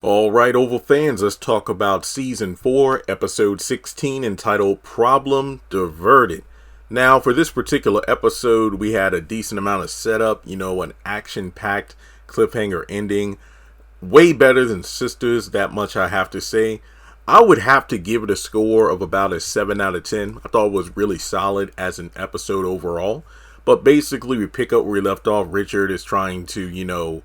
All right, Oval fans, let's talk about Season 4, Episode 16, entitled Problem Diverted. Now, for this particular episode, we had a decent amount of setup, an action-packed cliffhanger ending. Way better than Sisters, that much I have to say. I would have to give it a score of about a 7 out of 10. I thought it was really solid as an episode overall. But basically, we pick up where we left off. Richard is trying to,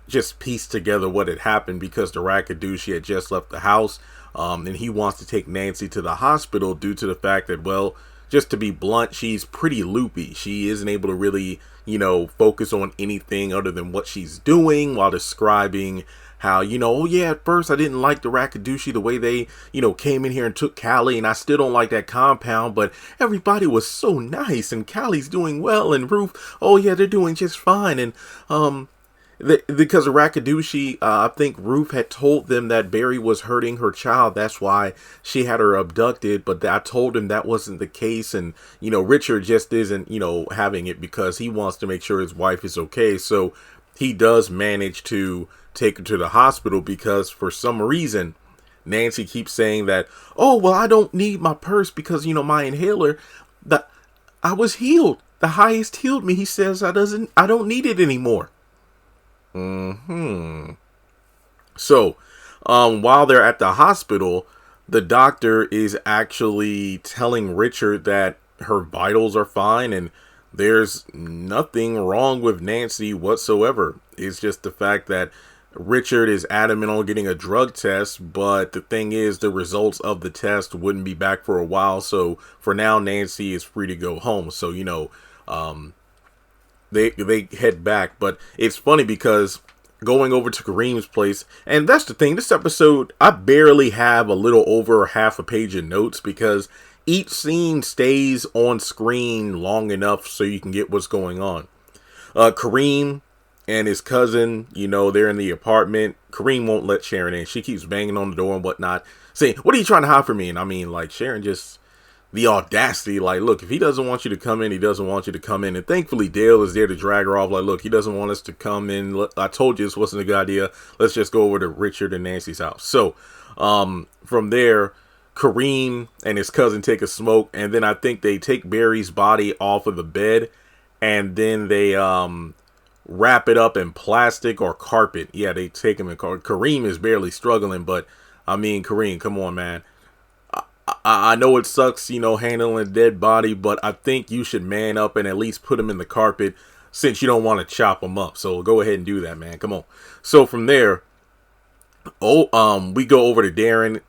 just piece together what had happened because the Rakadushi had just left the house, and he wants to take Nancy to the hospital due to the fact that, well, just to be blunt, she's pretty loopy. She isn't able to really, focus on anything other than what she's doing while describing how, oh yeah, at first I didn't like the Rakadushi, the way they, came in here and took Callie, and I still don't like that compound, but everybody was so nice, and Callie's doing well, and Ruth, oh yeah, they're doing just fine, and, because of Rakadushi, I think Ruth had told them that Barry was hurting her child. That's why she had her abducted. But I told him that wasn't the case. And, Richard just isn't, having it because he wants to make sure his wife is okay. So he does manage to take her to the hospital because for some reason, Nancy keeps saying that, oh, well, I don't need my purse because, my inhaler, that I was healed. The highest healed me. He says I don't need it anymore. So, while they're at the hospital, the doctor is actually telling Richard that her vitals are fine and there's nothing wrong with Nancy whatsoever. It's just the fact that Richard is adamant on getting a drug test, but the thing is the results of the test wouldn't be back for a while. So for now, Nancy is free to go home. So, they head back, but it's funny because going over to Kareem's place, and that's the thing, this episode, I barely have a little over half a page of notes because each scene stays on screen long enough so you can get what's going on. Kareem and his cousin, they're in the apartment. Kareem won't let Sharon in. She keeps banging on the door and whatnot, saying, what are you trying to hide from me? And I mean, Sharon just... the audacity, look, if he doesn't want you to come in, he doesn't want you to come in. And thankfully, Dale is there to drag her off. Look, he doesn't want us to come in. I told you this wasn't a good idea. Let's just go over to Richard and Nancy's house. So, from there, Kareem and his cousin take a smoke. And then I think they take Barry's body off of the bed. And then they, wrap it up in plastic or carpet. Yeah, they take him in carpet. Kareem is barely struggling, but, Kareem, come on, man. I know it sucks, handling a dead body, but I think you should man up and at least put him in the carpet since you don't want to chop him up. So go ahead and do that, man. Come on. So from there, we go over to Darren.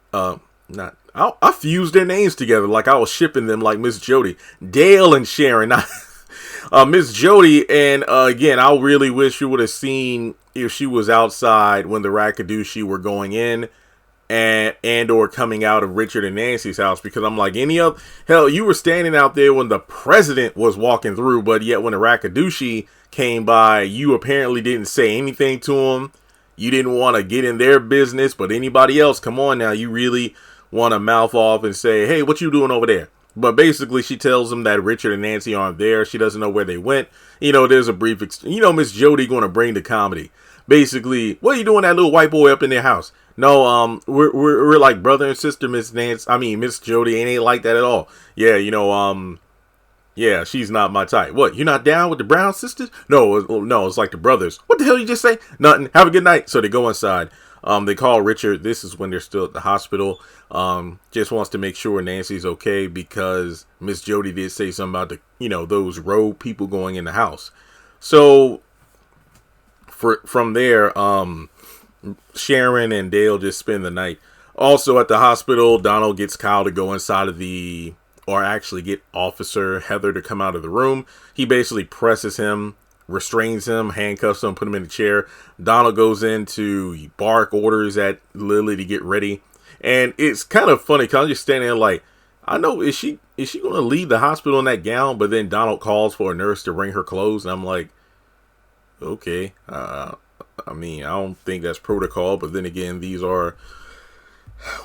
I fused their names together like I was shipping them like Miss Jody. Dale and Sharon. Miss Jody, and again, I really wish you would have seen if she was outside when the Rakadushi were going in. And or coming out of Richard and Nancy's house, because I'm like, hell, you were standing out there when the president was walking through, but yet when the Rakadushi came by, you apparently didn't say anything to him. You didn't want to get in their business, but anybody else, come on now, you really want to mouth off and say, hey, what you doing over there? But basically, she tells them that Richard and Nancy aren't there. She doesn't know where they went. There's a brief, Miss Jody going to bring the comedy. Basically, what are you doing that little white boy up in their house? No, we're like brother and sister, Miss Jody, ain't like that at all. Yeah, yeah, she's not my type. What, you're not down with the Brown sisters? No, it's like the brothers. What the hell you just say? Nothing. Have a good night. So they go inside. They call Richard. This is when they're still at the hospital. Just wants to make sure Nancy's okay because Miss Jody did say something about those rogue people going in the house. So from there, Sharon and Dale just spend the night. Also at the hospital, Donald gets Kyle to go inside of or actually get Officer Heather to come out of the room. He basically presses him, restrains him, handcuffs him, put him in the chair. Donald goes in to bark orders at Lily to get ready. And it's kind of funny because I'm just standing there like, I know, is she going to leave the hospital in that gown? But then Donald calls for a nurse to bring her clothes. And I'm like, okay, I don't think that's protocol, but then again, these are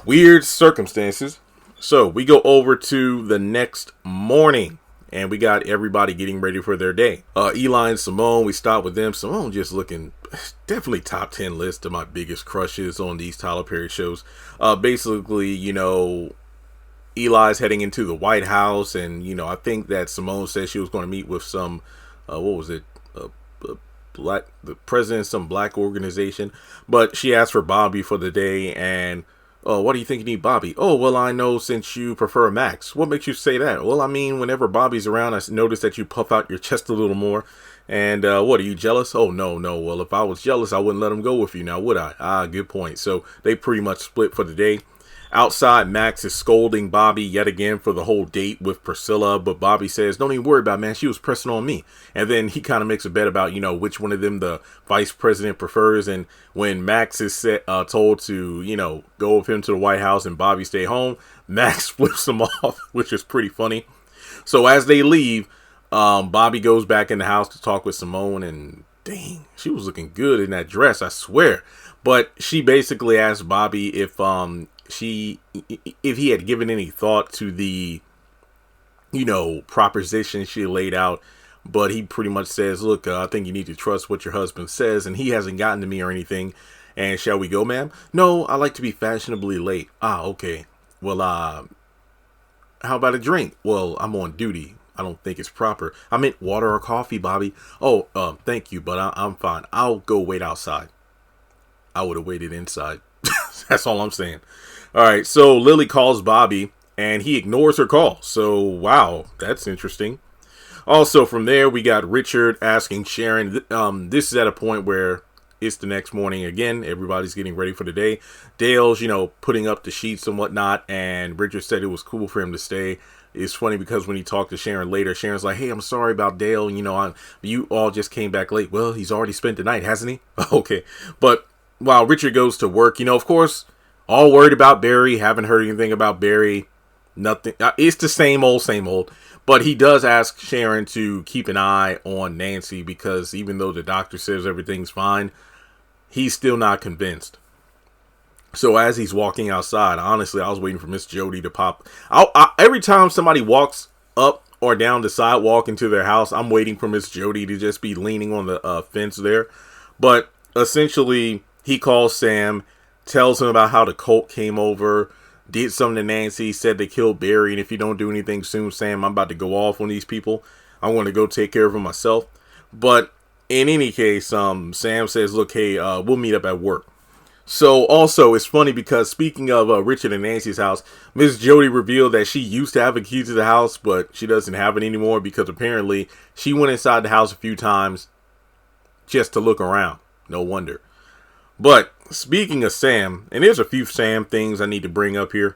weird circumstances. So we go over to the next morning, and we got everybody getting ready for their day. Eli and Simone, we stopped with them. Simone just looking definitely top 10 list of my biggest crushes on these Tyler Perry shows. Basically, Eli's heading into the White House, and I think that Simone said she was going to meet with some what was it, the president of some black organization, but she asked for Bobby for the day. And what do you think you need Bobby? Oh, well, I know since you prefer Max. What makes you say that? Well, I mean, whenever Bobby's around, I notice that you puff out your chest a little more. And what, are you jealous? Oh, no. Well, if I was jealous, I wouldn't let him go with you now, would I? Good point. So they pretty much split for the day. Outside, Max is scolding Bobby yet again for the whole date with Priscilla, but Bobby says, don't even worry about it, man. She was pressing on me. And then he kind of makes a bet about, which one of them the vice president prefers. And when Max is told to, go with him to the White House and Bobby stay home, Max flips him off, which is pretty funny. So as they leave, Bobby goes back in the house to talk with Simone, and dang, she was looking good in that dress, I swear. But she basically asked Bobby if he had given any thought to the proposition she laid out, but he pretty much says, look, I think you need to trust what your husband says, and he hasn't gotten to me or anything. And shall we go, ma'am? No, I like to be fashionably late. Okay. Well, how about a drink? Well, I'm on duty. I don't think it's proper. I meant water or coffee, Bobby. Oh, thank you, but I'm fine. I'll go wait outside. I would have waited inside. That's all I'm saying. All right, so Lily calls Bobby, and he ignores her call. So, wow, that's interesting. Also, from there, we got Richard asking Sharon. This is at a point where it's the next morning again. Everybody's getting ready for the day. Dale's, putting up the sheets and whatnot, and Richard said it was cool for him to stay. It's funny because when he talked to Sharon later, Sharon's like, hey, I'm sorry about Dale. You all just came back late. Well, he's already spent the night, hasn't he? Okay, but while Richard goes to work, of course, all worried about Barry. Haven't heard anything about Barry. Nothing. It's the same old. But he does ask Sharon to keep an eye on Nancy, because even though the doctor says everything's fine, he's still not convinced. So as he's walking outside, honestly, I was waiting for Miss Jody to pop. Every time somebody walks up or down the sidewalk into their house, I'm waiting for Miss Jody to just be leaning on the fence there. But essentially, he calls Sam, tells him about how the cult came over, did something to Nancy, said they killed Barry, and if you don't do anything soon, Sam, I'm about to go off on these people. I want to go take care of them myself. But in any case, Sam says, look, hey, we'll meet up at work. So also, it's funny because speaking of Richard and Nancy's house, Miss Jody revealed that she used to have a key to the house, but she doesn't have it anymore because apparently she went inside the house a few times just to look around. No wonder. But speaking of Sam, and there's a few Sam things I need to bring up here.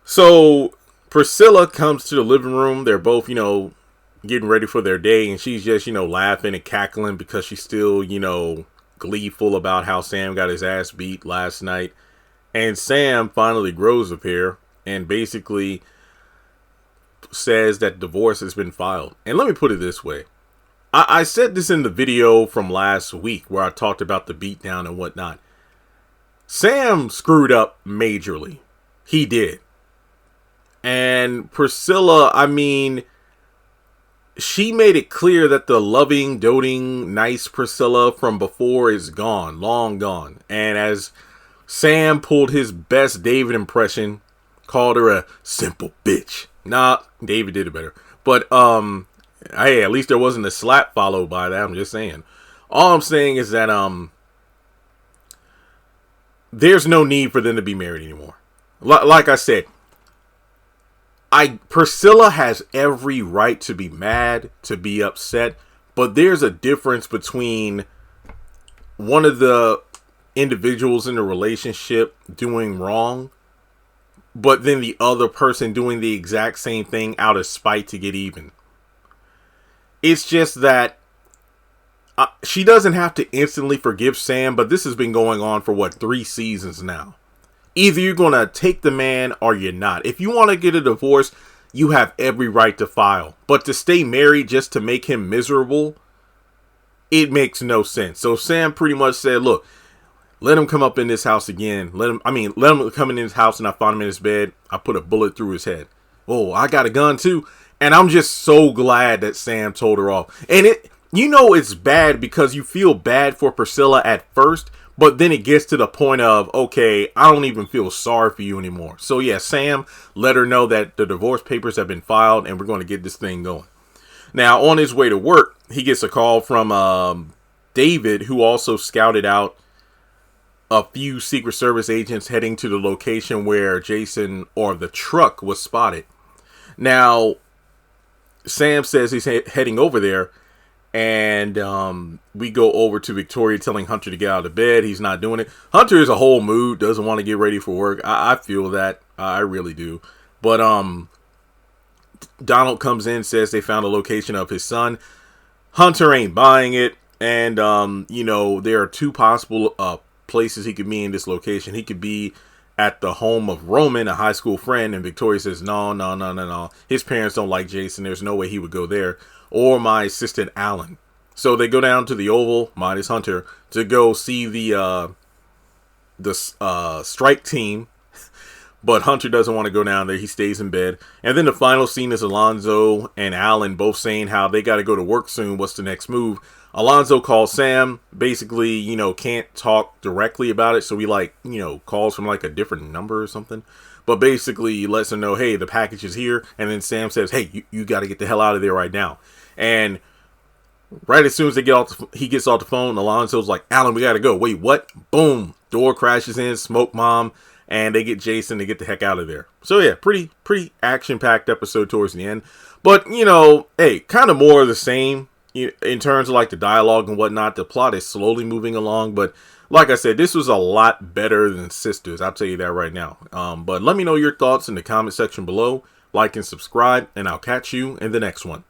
So Priscilla comes to the living room. They're both, getting ready for their day, and she's just, laughing and cackling because she's still, gleeful about how Sam got his ass beat last night. And Sam finally grows a pair and basically says that divorce has been filed. And let me put it this way. I said this in the video from last week where I talked about the beatdown and whatnot. Sam screwed up majorly. He did. And Priscilla, she made it clear that the loving, doting, nice Priscilla from before is gone, long gone. And as Sam pulled his best David impression, called her a simple bitch. Nah, David did it better. But, hey, at least there wasn't a slap followed by that. I'm just saying. All I'm saying is that there's no need for them to be married anymore. Like I said, Priscilla has every right to be mad, to be upset, but there's a difference between one of the individuals in the relationship doing wrong, but then the other person doing the exact same thing out of spite to get even. It's just that she doesn't have to instantly forgive Sam, but this has been going on for 3 seasons now. Either you're going to take the man or you're not. If you want to get a divorce, you have every right to file. But to stay married just to make him miserable, it makes no sense. So Sam pretty much said, look, let him come up in this house again. Let him come in his house and I found him in his bed. I put a bullet through his head. Oh, I got a gun too. And I'm just so glad that Sam told her off. And it's bad because you feel bad for Priscilla at first, but then it gets to the point of, okay, I don't even feel sorry for you anymore. So yeah, Sam let her know that the divorce papers have been filed and we're going to get this thing going. Now, on his way to work, he gets a call from David, who also scouted out a few Secret Service agents heading to the location where Jason or the truck was spotted. Now, Sam says he's heading over there, and we go over to Victoria telling Hunter to get out of bed. He's not doing it. Hunter is a whole mood, doesn't want to get ready for work. I feel that. I really do. But Donald comes in, says they found a location of his son. Hunter ain't buying it. And, there are two possible places he could be in this location. He could be at the home of Roman, a high school friend. And Victoria says, no. His parents don't like Jason. There's no way he would go there. Or my assistant, Alan. So they go down to the Oval, minus Hunter, to go see the strike team. But Hunter doesn't want to go down there. He stays in bed. And then the final scene is Alonzo and Alan both saying how they got to go to work soon. What's the next move? Alonzo calls Sam, basically, can't talk directly about it. So he calls from a different number or something. But basically he lets him know, hey, the package is here. And then Sam says, hey, you got to get the hell out of there right now. And right as soon as he gets off the phone, Alonzo's like, Alan, we got to go. Wait, what? Boom. Door crashes in, smoke bomb. And they get Jason to get the heck out of there. So yeah, pretty action-packed episode towards the end. But, hey, kind of more of the same in terms of the dialogue and whatnot. The plot is slowly moving along. But like I said, this was a lot better than Sisters. I'll tell you that right now. But let me know your thoughts in the comment section below. Like and subscribe, and I'll catch you in the next one.